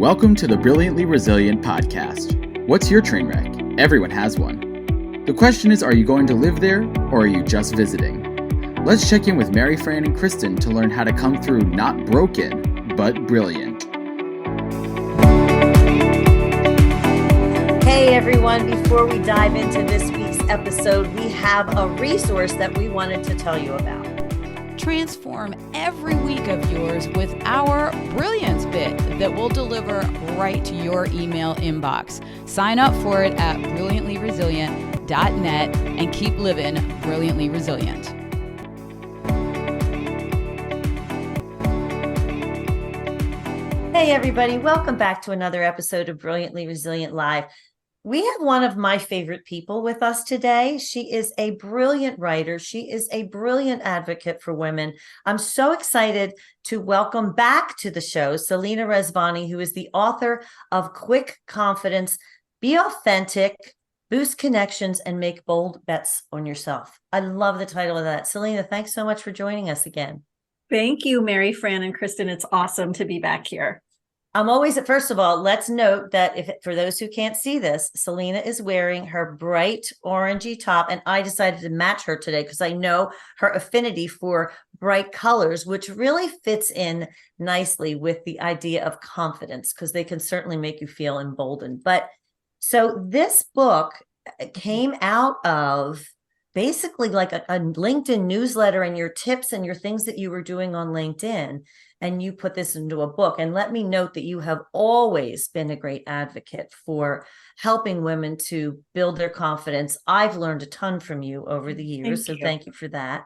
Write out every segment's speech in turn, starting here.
Welcome to the Brilliantly Resilient podcast. What's your train wreck? Everyone has one. The question is, are you going to live there or are you just visiting? Let's check in with Mary Fran and Kristen to learn how to come through not broken, but brilliant. Hey everyone, before we dive into this week's episode, we have a resource that we wanted to tell you about. Transform every week of yours with our Brilliance Bit that will deliver right to your email inbox. Sign up for it at brilliantlyresilient.net and keep living brilliantly resilient. Hey everybody, welcome back to another episode of Brilliantly Resilient Live. We have one of my favorite people with us today. She is a brilliant writer. She is a brilliant advocate for women. I'm so excited to welcome back to the show Selena Rezvani, who is the author of Quick Confidence, Be Authentic, Boost Connections, and Make Bold Bets on Yourself. I love the title of that. Selena, thanks so much for joining us again. Thank you, Mary Fran and Kristen. It's awesome to be back here. I'm always, first of all, let's note that for those who can't see this, Selena is wearing her bright orangey top, and I decided to match her today because I know her affinity for bright colors, which really fits in nicely with the idea of confidence because they can certainly make you feel emboldened. But so this book came out of basically like a LinkedIn newsletter and your tips and your things that you were doing on LinkedIn. And you put this into a book. And let me note that you have always been a great advocate for helping women to build their confidence. I've learned a ton from you over the years, thank you for that.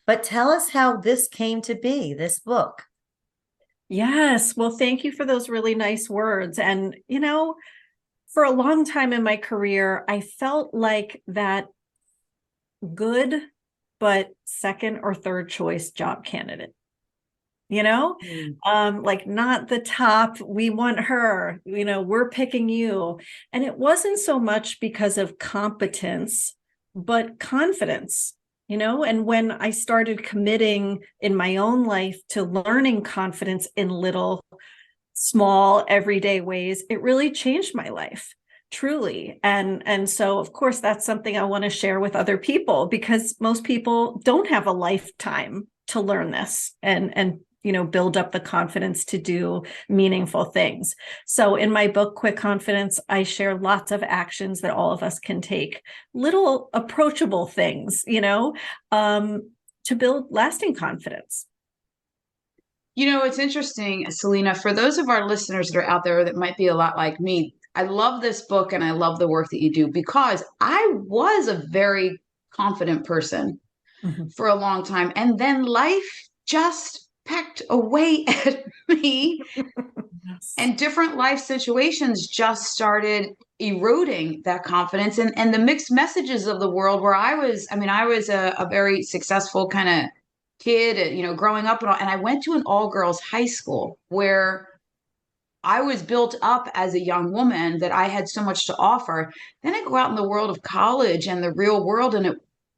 But tell us how this came to be, this book. Yes, well, thank you for those really nice words. And, you know, for a long time in my career, I felt like that good, but second or third choice job candidate. You know, like not the top, we want her, you know, we're picking you. And it wasn't so much because of competence, but confidence, you know, and when I started committing in my own life to learning confidence in little, small, everyday ways, it really changed my life. Truly. And so, of course, that's something I want to share with other people because most people don't have a lifetime to learn this and you know, build up the confidence to do meaningful things. So in my book, Quick Confidence, I share lots of actions that all of us can take, little approachable things, you know, to build lasting confidence. You know, it's interesting, Selena, for those of our listeners that are out there that might be a lot like me, I love this book and I love the work that you do because I was a very confident person for a long time. And then life just pecked away at me. Yes. And different life situations just started eroding that confidence and the mixed messages of the world where I was a very successful kind of kid, you know, growing up and I went to an all-girls high school where I was built up as a young woman that I had so much to offer. Then I go out in the world of college and the real world and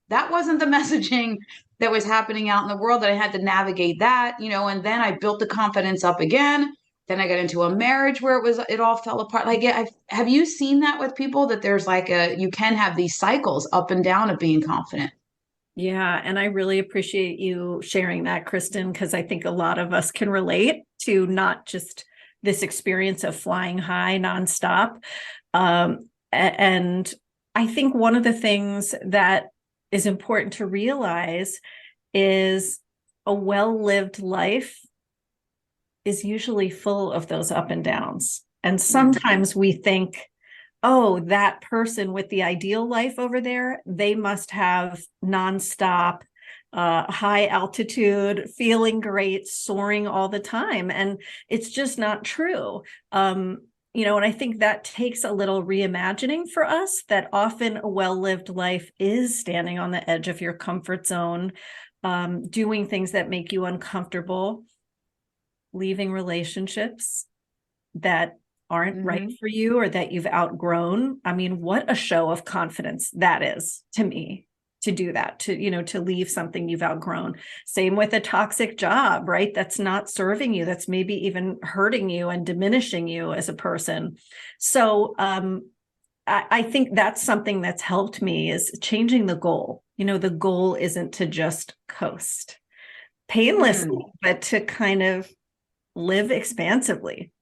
that wasn't the messaging that was happening out in the world that I had to navigate that, you know, and then I built the confidence up again. Then I got into a marriage where it all fell apart. Like, have you seen that with people that there's like you can have these cycles up and down of being confident? Yeah. And I really appreciate you sharing that, Kristen, because I think a lot of us can relate to not just this experience of flying high nonstop. And I think one of the things that is important to realize is a well-lived life is usually full of those up and downs. And sometimes we think, oh, that person with the ideal life over there, they must have nonstop, high altitude, feeling great, soaring all the time. And it's just not true. You know, and I think that takes a little reimagining for us that often a well-lived life is standing on the edge of your comfort zone, doing things that make you uncomfortable, leaving relationships that aren't right for you or that you've outgrown. I mean, what a show of confidence that is to me, to do that, to leave something you've outgrown. Same with a toxic job, right? That's not serving you. That's maybe even hurting you and diminishing you as a person. So I think that's something that's helped me, is changing the goal. The goal isn't to just coast painlessly, but to kind of live expansively.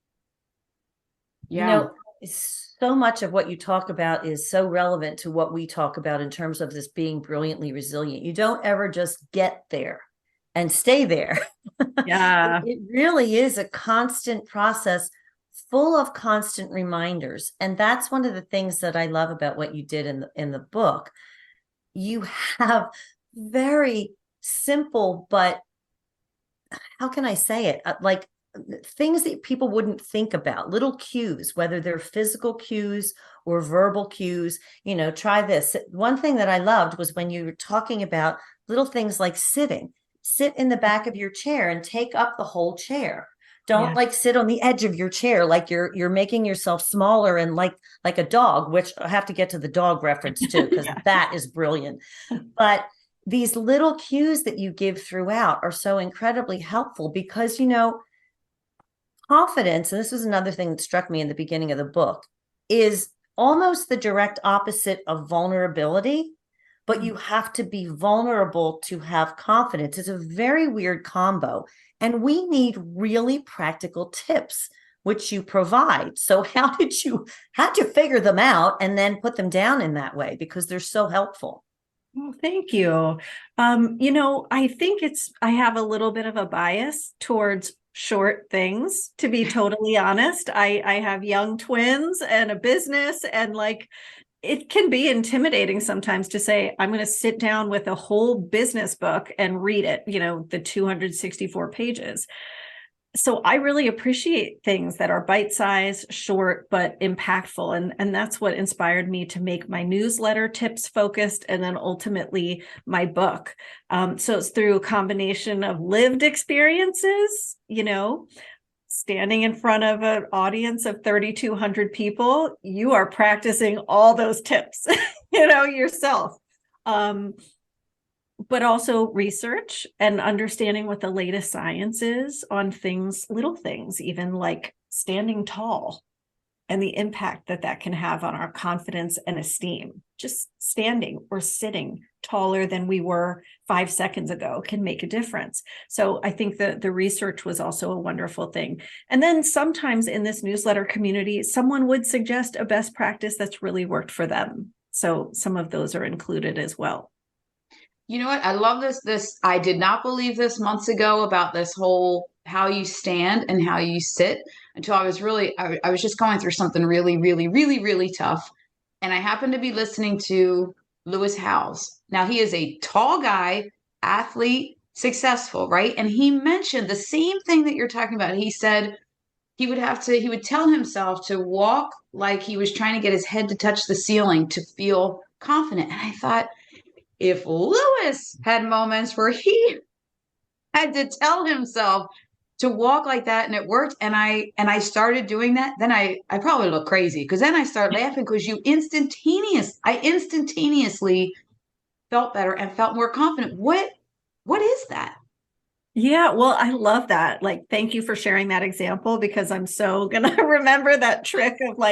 Yeah. So much of what you talk about is so relevant to what we talk about in terms of this being brilliantly resilient. You don't ever just get there and stay there. Yeah. It really is a constant process full of constant reminders. And that's one of the things that I love about what you did in the book. You have very simple, but how can I say it? Like things that people wouldn't think about, little cues, whether they're physical cues or verbal cues. Try this. One thing that I loved was when you were talking about little things like sitting. Sit in the back of your chair and take up the whole chair. Don't like sit on the edge of your chair like you're making yourself smaller and like a dog, which I have to get to the dog reference too, because that is brilliant. But these little cues that you give throughout are so incredibly helpful because, confidence, and this was another thing that struck me in the beginning of the book, is almost the direct opposite of vulnerability, but you have to be vulnerable to have confidence. It's a very weird combo. And we need really practical tips, which you provide. So how'd you figure them out and then put them down in that way? Because they're so helpful. Well, thank you. I think I have a little bit of a bias towards short things, to be totally honest. I have young twins and a business, and it can be intimidating sometimes to say, I'm going to sit down with a whole business book and read it, the 264 pages. So I really appreciate things that are bite-sized, short, but impactful. And that's what inspired me to make my newsletter tips focused, and then ultimately my book. So it's through a combination of lived experiences, standing in front of an audience of 3,200 people, you are practicing all those tips, yourself. But also research and understanding what the latest science is on things, little things, even like standing tall and the impact that can have on our confidence and esteem. Just standing or sitting taller than we were 5 seconds ago can make a difference. So I think that the research was also a wonderful thing. And then sometimes in this newsletter community, someone would suggest a best practice that's really worked for them. So some of those are included as well. You know what? I love this. I did not believe this months ago about this whole how you stand and how you sit until I was just going through something really, really, really, really tough. And I happened to be listening to Lewis Howes. Now, he is a tall guy, athlete, successful, right? And he mentioned the same thing that you're talking about. He said he would tell himself to walk like he was trying to get his head to touch the ceiling to feel confident. And I thought, if Lewis had moments where he had to tell himself to walk like that and it worked, and I started doing that, then I probably look crazy, because then I start laughing because I instantaneously felt better and felt more confident. What is that? Yeah, well, I love that. Thank you for sharing that example, because I'm so going to remember that trick of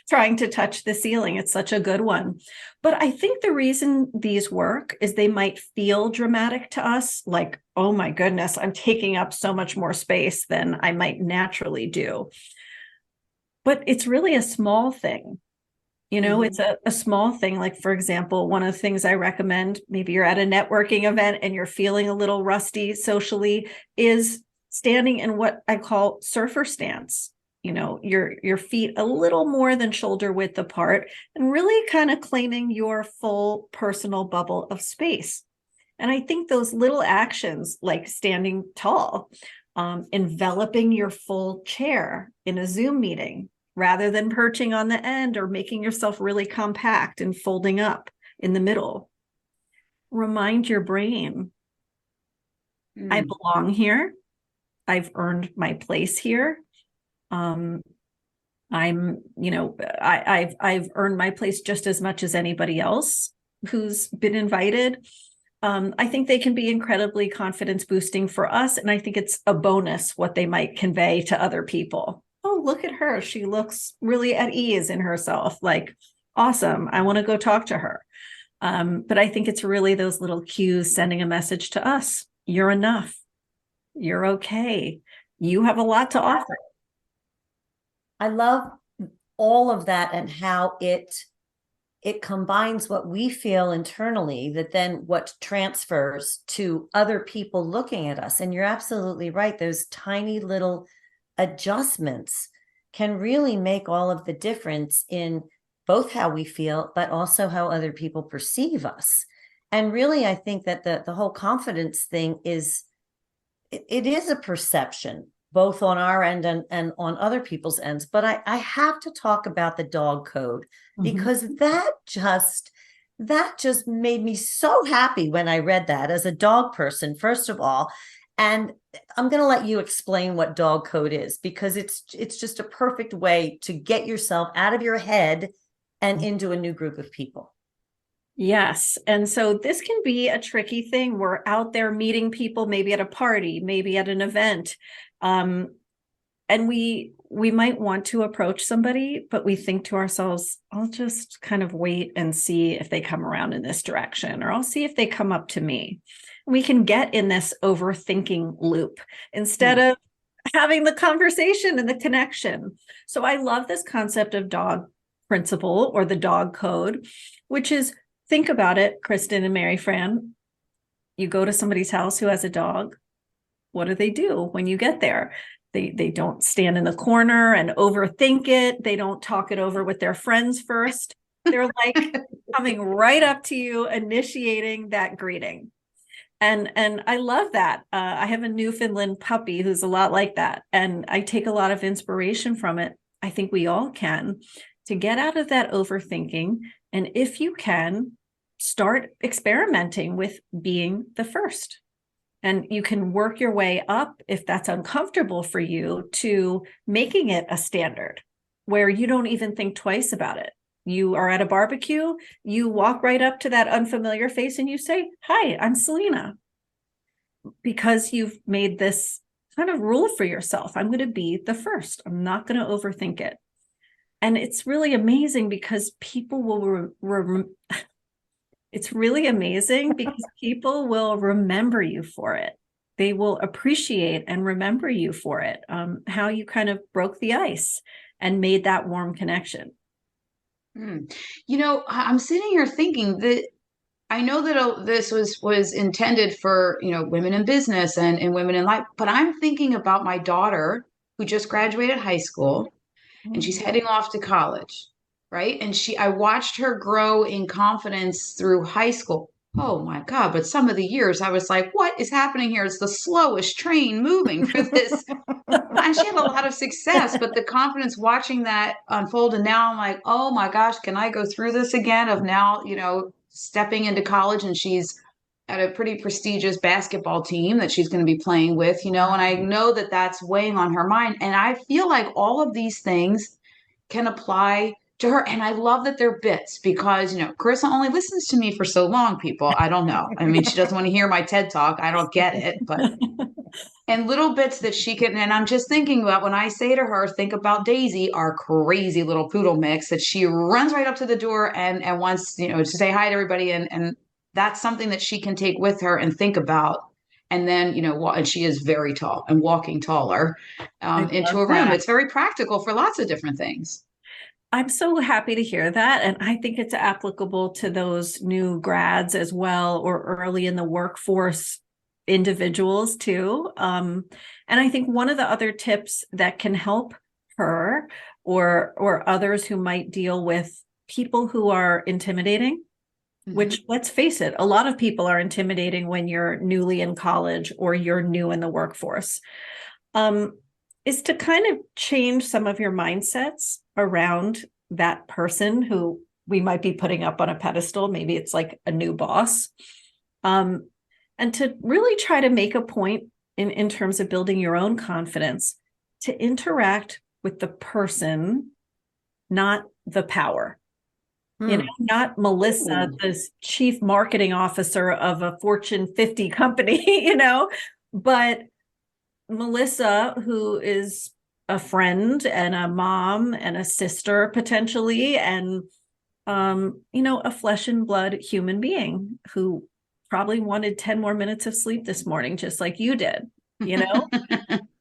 trying to touch the ceiling. It's such a good one. But I think the reason these work is they might feel dramatic to us, like, oh my goodness, I'm taking up so much more space than I might naturally do. But it's really a small thing. It's a small thing. Like, for example, one of the things I recommend, maybe you're at a networking event and you're feeling a little rusty socially, is standing in what I call surfer stance. Your feet a little more than shoulder width apart, and really kind of claiming your full personal bubble of space. And I think those little actions, like standing tall, enveloping your full chair in a Zoom meeting, rather than perching on the end or making yourself really compact and folding up in the middle. Remind your brain, I belong here. I've earned my place here. I've earned my place just as much as anybody else. who's been invited. I think they can be incredibly confidence boosting for us. And I think it's a bonus what they might convey to other people. Oh, look at her. She looks really at ease in herself. Like, awesome. I want to go talk to her. But I think it's really those little cues sending a message to us. You're enough. You're okay. You have a lot to offer. I love all of that and how it combines what we feel internally that then what transfers to other people looking at us. And you're absolutely right. Those tiny little adjustments can really make all of the difference in both how we feel, but also how other people perceive us. And really, I think that the whole confidence thing is, it is a perception, both on our end and on other people's ends. But I have to talk about the dog code, because that just made me so happy when I read that as a dog person, first of all. And I'm going to let you explain what dog code is, because it's just a perfect way to get yourself out of your head and into a new group of people. Yes. And so this can be a tricky thing. We're out there meeting people, maybe at a party, maybe at an event. And we might want to approach somebody, but we think to ourselves, I'll just kind of wait and see if they come around in this direction, or I'll see if they come up to me. We can get in this overthinking loop instead of having the conversation and the connection. So I love this concept of dog principle, or the dog code, which is, think about it, Kristen and Mary Fran. You go to somebody's house who has a dog. What do when you get there? They don't stand in the corner and overthink it. They don't talk it over with their friends first. They're like coming right up to you, initiating that greeting. And I love that. I have a Newfoundland puppy who's a lot like that. And I take a lot of inspiration from it. I think we all can, to get out of that overthinking. And if you can, start experimenting with being the first. And you can work your way up, if that's uncomfortable for you, to making it a standard where you don't even think twice about it. You are at a barbecue, you walk right up to that unfamiliar face and you say, "Hi, I'm Selena." Because you've made this kind of rule for yourself. I'm going to be the first. I'm not going to overthink it. And it's really amazing because people will it's really amazing because people will remember you for it. They will appreciate and remember you for it. How you kind of broke the ice and made that warm connection. You know, I'm sitting here thinking that I know that this was intended for, you know, women in business and women in life, but I'm thinking about my daughter who just graduated high school and she's heading off to college, right? And I watched her grow in confidence through high school. Oh my God, but some of the years I was like, what is happening here? It's the slowest train moving for this. And she had a lot of success, but the confidence watching that unfold. And now I'm like, oh my gosh, can I go through this again of now, you know, stepping into college, and she's at a pretty prestigious basketball team that she's going to be playing with, you know, and I know that that's weighing on her mind. And I feel like all of these things can apply to her. And I love that they're bits because, you know, Carissa only listens to me for so long, people. I don't know. I mean, she doesn't want to hear my TED talk. I don't get it, but and little bits that she can, and I'm just thinking about when I say to her, think about Daisy, our crazy little poodle mix, that she runs right up to the door and wants, you know, to say hi to everybody. And that's something that she can take with her and think about. And then, you know, and she is very tall and walking taller into a room. It's very practical for lots of different things. I'm so happy to hear that. And I think it's applicable to those new grads as well, or early in the workforce individuals too. And I think one of the other tips that can help her or others who might deal with people who are intimidating, which, let's face it, a lot of people are intimidating when you're newly in college or you're new in the workforce, is to kind of change some of your mindsets around that person who we might be putting up on a pedestal. Maybe it's like a new boss. And to really try to make a point in terms of building your own confidence to interact with the person, not the power. Not Melissa, Ooh. the chief marketing officer of a Fortune 50 company, but Melissa, who is a friend and a mom and a sister potentially, and a flesh and blood human being who probably wanted 10 more minutes of sleep this morning, just like you did,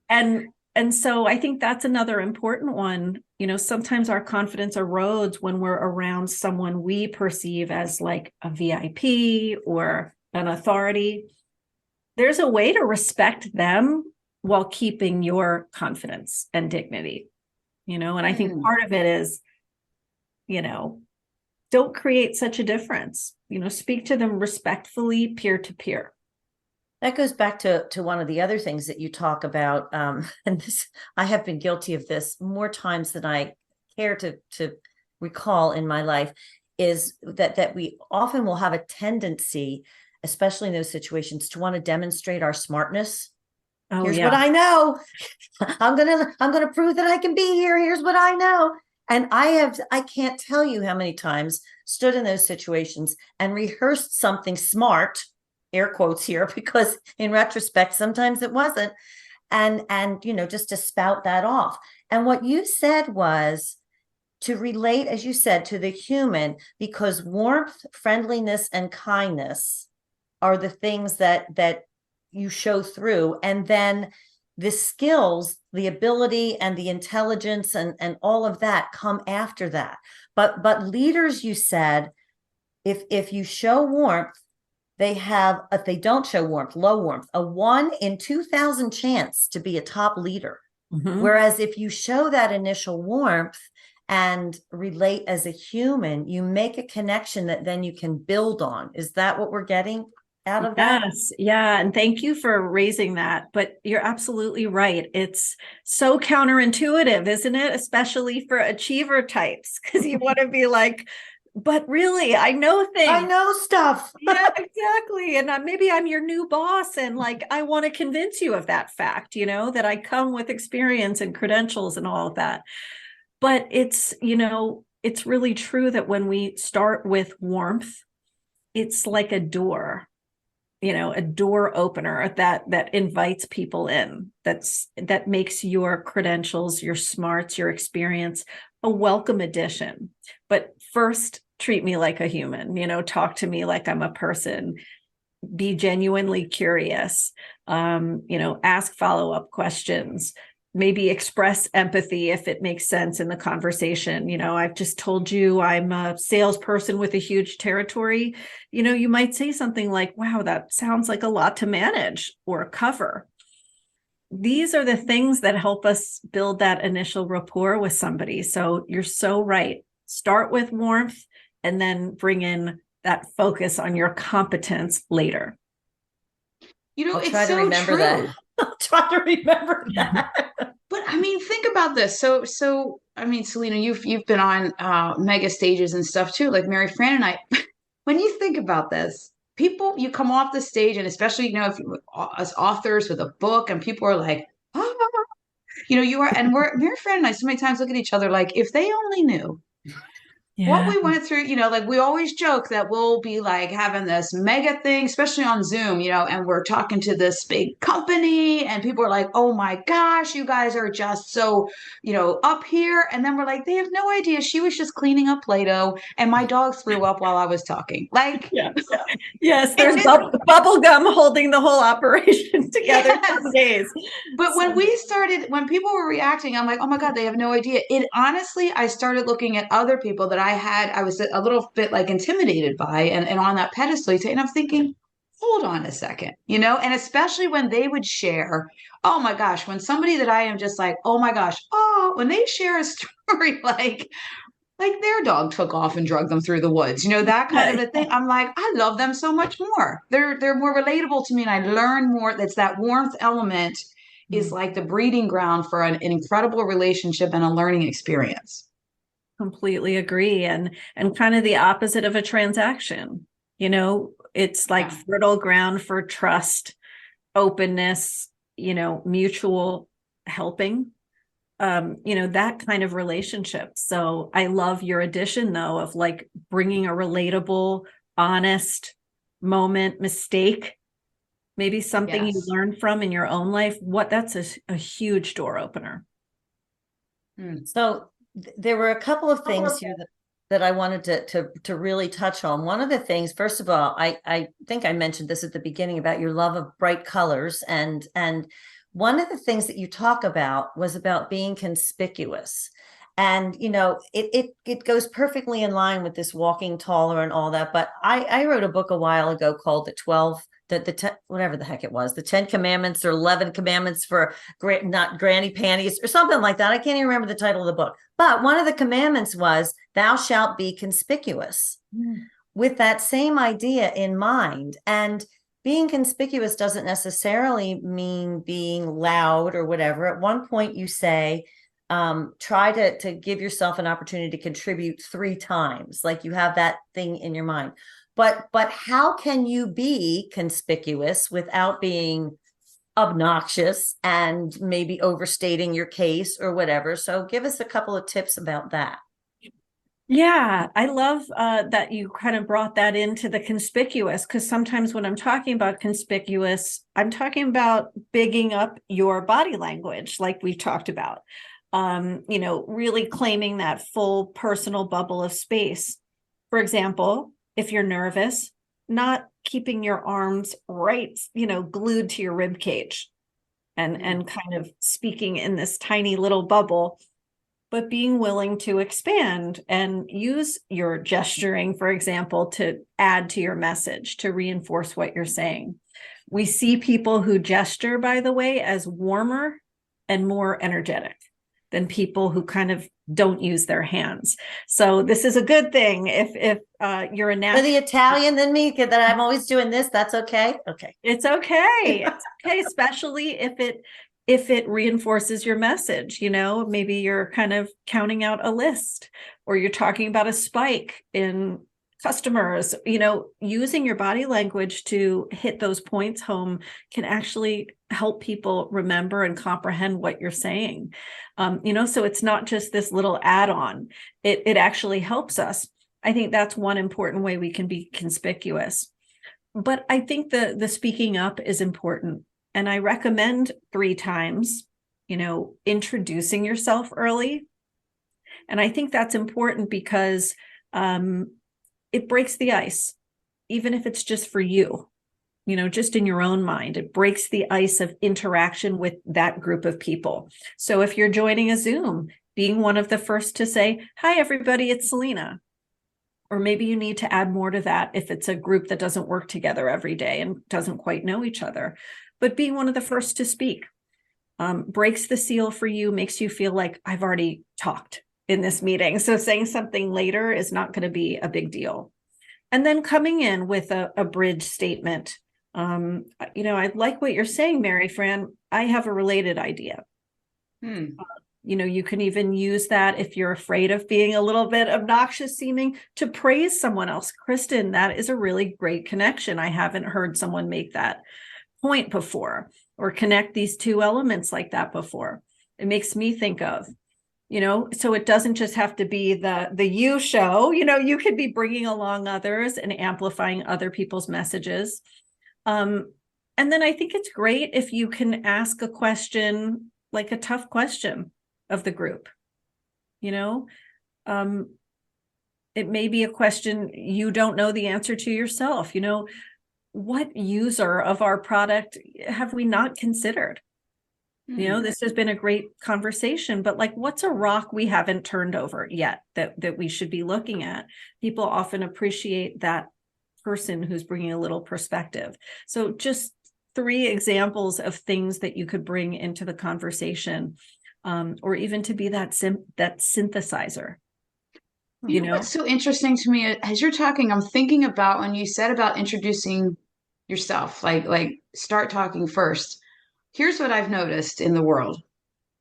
and so I think that's another important one. Sometimes our confidence erodes when we're around someone we perceive as like a VIP or an authority. There's a way to respect them while keeping your confidence and dignity, and I think part of it is, don't create such a difference, speak to them respectfully, peer to peer. That goes back to one of the other things that you talk about. And this, I have been guilty of this more times than I care to recall in my life, is that we often will have a tendency, especially in those situations, to want to demonstrate our smartness. Oh, here's yeah. what I know. I'm gonna prove that I can be here. Here's what I know. And I can't tell you how many times stood in those situations and rehearsed something smart, air quotes here, because in retrospect, sometimes it wasn't. And just to spout that off. And what you said was to relate, as you said, to the human, because warmth, friendliness, and kindness are the things that you show through. And then the skills, the ability, and the intelligence, and all of that come after that. But leaders, you said, if you show warmth, if they don't show warmth, low warmth, a 1 in 2,000 chance to be a top leader. Mm-hmm. Whereas if you show that initial warmth and relate as a human, you make a connection that then you can build on. Is that what we're getting out of that? Yes. Yeah. And thank you for raising that. But you're absolutely right. It's so counterintuitive, isn't it? Especially for achiever types, because you want to be like, but really, I know things. I know stuff. Yeah, exactly. And maybe I'm your new boss, and like, I want to convince you of that fact, that I come with experience and credentials and all of that. But it's really true that when we start with warmth, it's like a door, a door opener that invites people in, that makes your credentials, your smarts, your experience a welcome addition. But first, treat me like a human, talk to me like I'm a person, be genuinely curious, ask follow-up questions, maybe express empathy if it makes sense in the conversation. I've just told you I'm a salesperson with a huge territory. You might say something like, wow, that sounds like a lot to manage or cover. These are the things that help us build that initial rapport with somebody. So you're so right. Start with warmth and then bring in that focus on your competence later. I'll It's try to so remember true. that. I'll try to remember that. But I mean, think about this. So I mean, Selena, you've been on mega stages and stuff too, like Mary Fran and I. When you think about this, people, you come off the stage, and especially if you, as authors with a book, and people are like, ah, you are, and Mary Fran and I so many times look at each other like, if they only knew. Yeah. What we went through, like we always joke that we'll be like having this mega thing, especially on Zoom, and we're talking to this big company, and people are like, oh my gosh, you guys are just so, up here. And then we're like, they have no idea. She was just cleaning up Play-Doh, and my dog threw up while I was talking. Like, yes, there's bubble gum holding the whole operation together for days. But when people were reacting, I'm like, oh my God, they have no idea. It honestly, I started looking at other people that I was a little bit like intimidated by and on that pedestal, and I'm thinking, hold on a second, and especially when they would share, oh my gosh, when somebody that I am just like, oh my gosh, when they share a story like their dog took off and dragged them through the woods, that kind of a thing. I'm like, I love them so much more. They're more relatable to me, and I learn more. That's that warmth element is like the breeding ground for an incredible relationship and a learning experience. Completely agree. And kind of the opposite of a transaction. It's like fertile ground for trust, openness, mutual helping. that kind of relationship. So I love your addition though, of like bringing a relatable, honest moment, mistake, maybe something you Yes. learned from in your own life. That's a huge door opener. So there were a couple of things here that I wanted to really touch on. One of the things, first of all, I think I mentioned this at the beginning about your love of bright colors, and one of the things that you talk about was about being conspicuous. And it goes perfectly in line with this walking taller and all that. But I wrote a book a while ago called whatever the heck it was, the 10 commandments or 11 commandments for not granny panties or something like that. I can't even remember the title of the book, but one of the commandments was thou shalt be conspicuous, with that same idea in mind. And being conspicuous doesn't necessarily mean being loud or whatever. At one point you say, try to give yourself an opportunity to contribute 3 times, like you have that thing in your mind. But how can you be conspicuous without being obnoxious and maybe overstating your case or whatever? So give us a couple of tips about that. Yeah, I love that you kind of brought that into the conspicuous, because sometimes when I'm talking about conspicuous, I'm talking about bigging up your body language, like we've talked about, really claiming that full personal bubble of space. For example, if you're nervous, not keeping your arms right, glued to your rib cage and kind of speaking in this tiny little bubble, but being willing to expand and use your gesturing, for example, to add to your message, to reinforce what you're saying. We see people who gesture, by the way, as warmer and more energetic than people who kind of don't use their hands. So this is a good thing if you're a natural. For the Italian than me, that I'm always doing this, that's okay. Okay. It's okay. It's okay, especially if it reinforces your message. Maybe you're kind of counting out a list, or you're talking about a spike in customers. Using your body language to hit those points home can actually help people remember and comprehend what you're saying. So it's not just this little add-on. It actually helps us. I think that's one important way we can be conspicuous. But I think the speaking up is important. And I recommend 3 times, introducing yourself early. And I think that's important because it breaks the ice, even if it's just for you, just in your own mind. It breaks the ice of interaction with that group of people. So if you're joining a Zoom, being one of the first to say, hi, everybody, it's Selena. Or maybe you need to add more to that if it's a group that doesn't work together every day and doesn't quite know each other. But being one of the first to speak breaks the seal for you, makes you feel like I've already talked in this meeting. So saying something later is not going to be a big deal. And then coming in with a bridge statement. I like what you're saying, Mary Fran. I have a related idea. You can even use that if you're afraid of being a little bit obnoxious seeming, to praise someone else. Kristen, that is a really great connection. I haven't heard someone make that point before, or connect these 2 elements like that before. It makes me think of, so it doesn't just have to be the you show, you could be bringing along others and amplifying other people's messages. And then I think it's great if you can ask a question, like a tough question of the group. It may be a question you don't know the answer to yourself. What user of our product have we not considered? This has been a great conversation, but like, what's a rock we haven't turned over yet that we should be looking at? People often appreciate that person who's bringing a little perspective. So just 3 examples of things that you could bring into the conversation, or even to be that synthesizer. What's so interesting to me as you're talking, I'm thinking about when you said about introducing yourself, like start talking first. Here's what I've noticed in the world.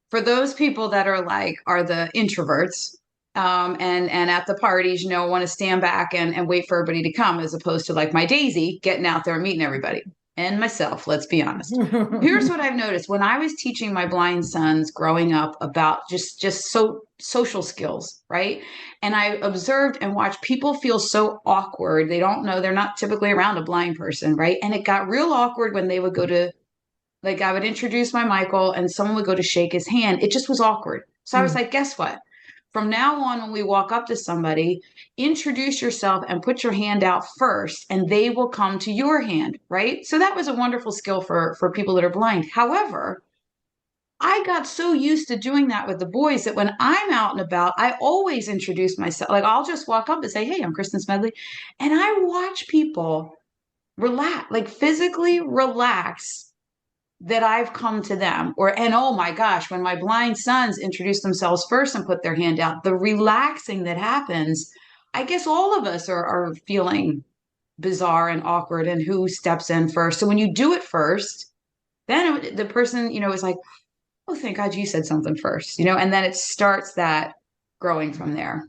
For those people that are the introverts, and at the parties, want to stand back and wait for everybody to come, as opposed to like my Daisy getting out there and meeting everybody. and myself, let's be honest. Here's what I've noticed when I was teaching my blind sons growing up about social skills, right? And I observed and watched people feel so awkward. They don't know, they're not typically around a blind person, right? And it got real awkward when they would go to, like, I would introduce my Michael and someone would go to shake his hand. It just was awkward. So I was like, guess what? From now on, when we walk up to somebody, introduce yourself and put your hand out first, and they will come to your hand, right? So that was a wonderful skill for people that are blind. However, I got so used to doing that with the boys that when I'm out and about, I always introduce myself. Like, I'll just walk up and say, hey, I'm Kristen Smedley. And I watch people relax, like physically relax, that I've come to them. And oh my gosh, when my blind sons introduce themselves first and put their hand out, the relaxing that happens, I guess all of us are feeling bizarre and awkward, and who steps in first. So when you do it first, then the person, is like, oh, thank God you said something first, and then it starts that growing from there.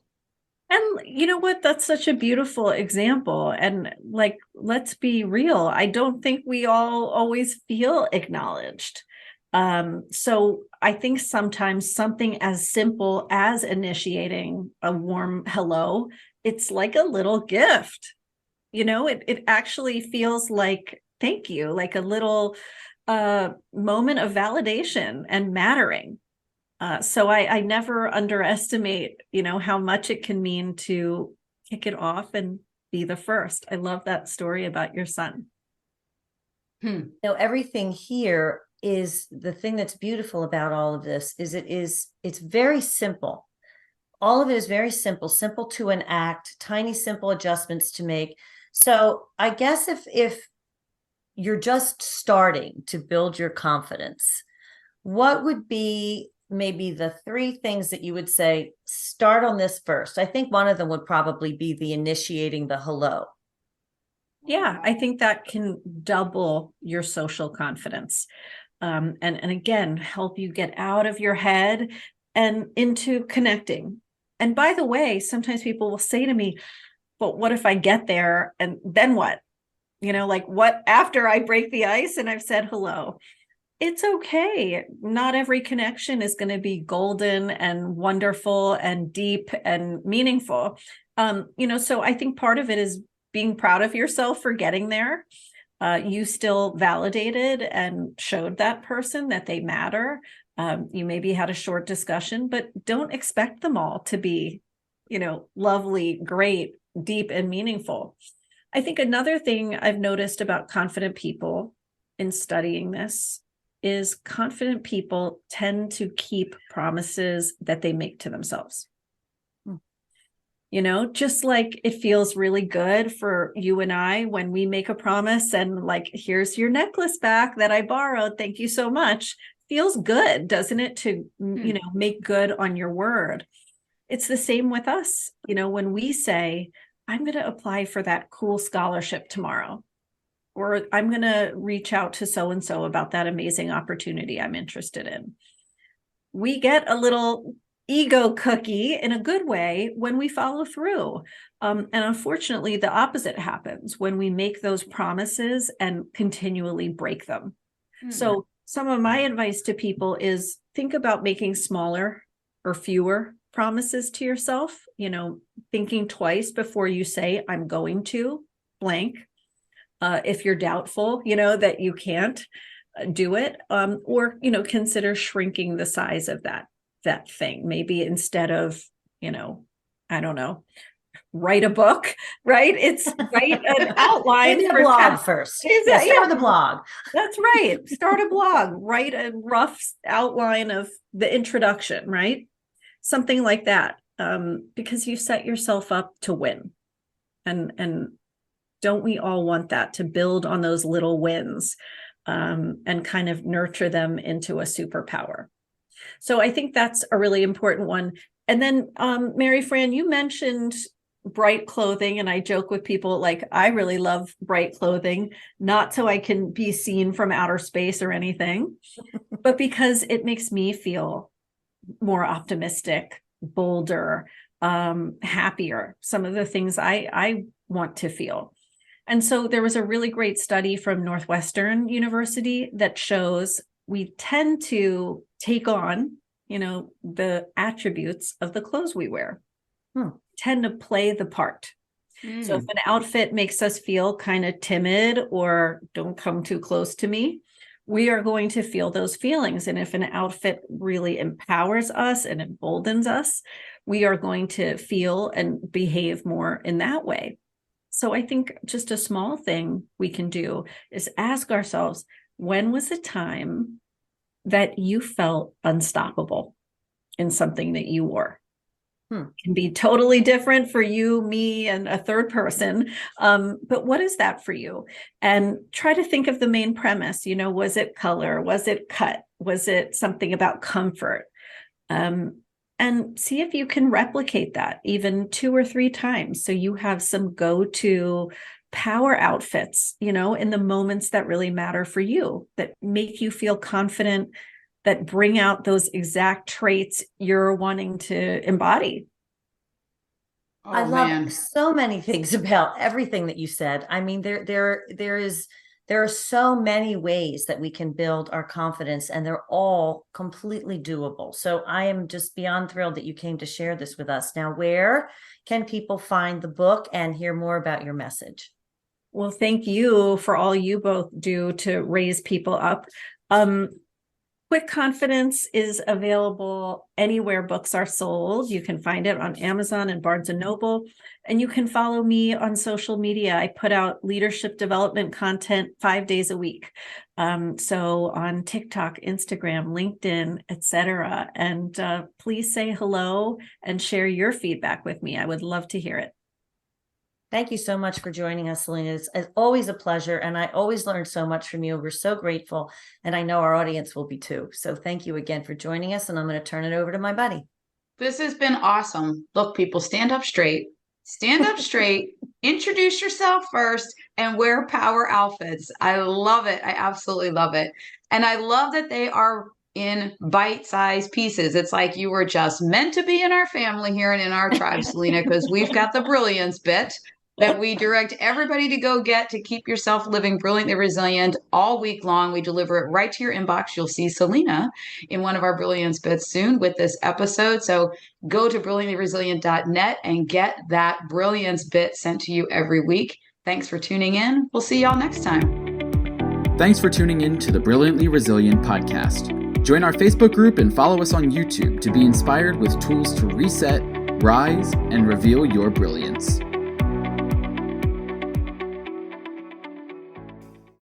And you know what? That's such a beautiful example. And like, let's be real. I don't think we all always feel acknowledged. So I think sometimes something as simple as initiating a warm hello, it's like a little gift. It actually feels like thank you, like a little moment of validation and mattering. So I never underestimate, how much it can mean to kick it off and be the first. I love that story about your son. Everything here is the thing that's beautiful about all of this is it's very simple. All of it is very simple to enact, tiny, simple adjustments to make. So I guess if you're just starting to build your confidence, what would be maybe the 3 things that you would say, start on this first? I think one of them would probably be the initiating the hello. Yeah, I think that can double your social confidence. And again, help you get out of your head and into connecting. And by the way, sometimes people will say to me, but what if I get there and then what? Like what after I break the ice and I've said hello? It's okay. Not every connection is going to be golden and wonderful and deep and meaningful. So I think part of it is being proud of yourself for getting there. You still validated and showed that person that they matter. You maybe had a short discussion, but don't expect them all to be, lovely, great, deep, and meaningful. I think another thing I've noticed about confident people in studying this is confident people tend to keep promises that they make to themselves. Just like it feels really good for you and I when we make a promise and like, here's your necklace back that I borrowed. Thank you so much. Feels good, doesn't it? To, make good on your word. It's the same with us. When we say, I'm going to apply for that cool scholarship tomorrow, or I'm going to reach out to so-and-so about that amazing opportunity I'm interested in. We get a little ego cookie in a good way when we follow through. And unfortunately, the opposite happens when we make those promises and continually break them. So some of my advice to people is think about making smaller or fewer promises to yourself, thinking twice before you say, I'm going to blank. If you're doubtful, that you can't do it, or, consider shrinking the size of that thing. Maybe instead of, I don't know, write a book, right? It's write an outline. Maybe a blog first. Start the blog. That's right. Start a blog, write a rough outline of the introduction, right? Something like that, because you set yourself up to win. And don't we all want that, to build on those little wins and kind of nurture them into a superpower? So I think that's a really important one. And then, Mary Fran, you mentioned bright clothing, and I joke with people like, I really love bright clothing, not so I can be seen from outer space or anything, but because it makes me feel more optimistic, bolder, happier. Some of the things I want to feel. And so there was a really great study from Northwestern University that shows we tend to take on, the attributes of the clothes we wear, tend to play the part. So if an outfit makes us feel kind of timid or don't come too close to me, we are going to feel those feelings. And if an outfit really empowers us and emboldens us, we are going to feel and behave more in that way. So I think just a small thing we can do is ask ourselves, when was the time that you felt unstoppable in something that you wore? It can be totally different for you, me, and a third person. But what is that for you? And try to think of the main premise. Was it color? Was it cut? Was it something about comfort? And see if you can replicate that even 2 or 3 times. So you have some go-to power outfits, in the moments that really matter for you, that make you feel confident, that bring out those exact traits you're wanting to embody. Oh, I love man. so many things about everything that you said. I mean, there are so many ways that we can build our confidence, and they're all completely doable. So I am just beyond thrilled that you came to share this with us. Now, where can people find the book and hear more about your message? Well, thank you for all you both do to raise people up. Quick Confidence is available anywhere books are sold. You can find it on Amazon and Barnes & Noble, and you can follow me on social media. I put out leadership development content 5 days a week. So on TikTok, Instagram, LinkedIn, etc. And please say hello and share your feedback with me. I would love to hear it. Thank you so much for joining us, Selena. It's always a pleasure, and I always learn so much from you. We're so grateful, and I know our audience will be too. So thank you again for joining us, and I'm going to turn it over to my buddy. This has been awesome. Look, people, stand up straight, introduce yourself first, and wear power outfits. I love it. I absolutely love it. And I love that they are in bite-sized pieces. It's like you were just meant to be in our family here and in our tribe, Selena, because we've got the brilliance bit that we direct everybody to go get to keep yourself living brilliantly resilient all week long. We deliver it right to your inbox. You'll see Selena in one of our brilliance bits soon with this episode. So go to brilliantlyresilient.net and get that brilliance bit sent to you every week. Thanks for tuning in. We'll see y'all next time. Thanks for tuning in to the Brilliantly Resilient podcast. Join our Facebook group and follow us on YouTube to be inspired with tools to reset, rise, and reveal your brilliance.